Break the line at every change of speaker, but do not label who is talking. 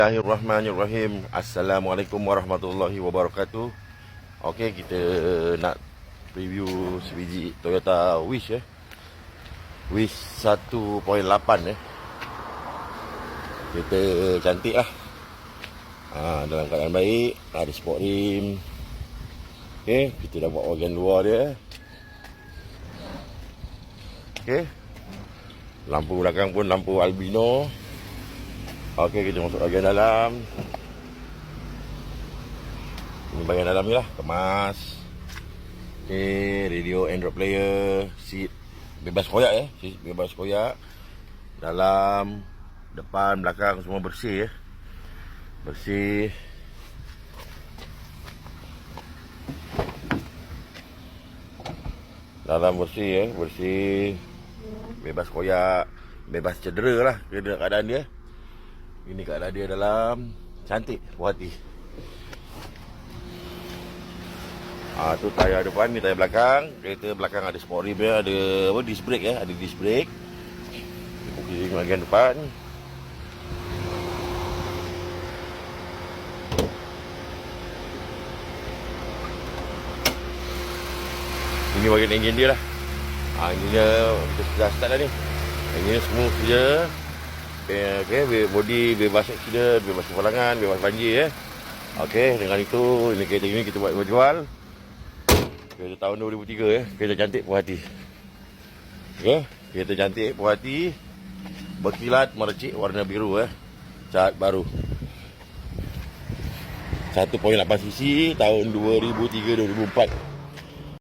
Bismillahirrahmanirrahim. Assalamualaikum warahmatullahi wabarakatuh. Okey, kita nak review sebiji Toyota Wish Wish 1.8 Kereta cantik lah. Dalam keadaan baik, ada sport rim. Okey, kita dah buat bahagian luar dia. Okey. Lampu belakang pun lampu albino. Okey, kita masuk bahagian dalam. Ini bahagian dalam ni lah, kemas. Okey, radio Android player, seat bebas koyak seat bebas koyak. Dalam, depan, belakang semua bersih bersih. Dalam bersih bersih. Bebas koyak, bebas cedera lah keadaan dia. Ini keadaan dia dalam, cantik, puas hati. Tu tayar depan, ni tayar belakang. Kereta belakang ada sport rim dia, ada disc brake ada disc brake. Buki bahagian depan. Ini bahagian enjin dia lah. Enjin dia kita sudah start dah ni. Enjin dia smooth je. Okey, body bebas accident, bebas kefalangan, bebas banjir Okey, dengan itu, ini kereta ini kita buat jual. Kereta tahun 2003 kereta cantik puas hati. Okey, kereta cantik puas hati. Berkilat mercik warna biru cat baru. 1.8 cc tahun 2003-2004.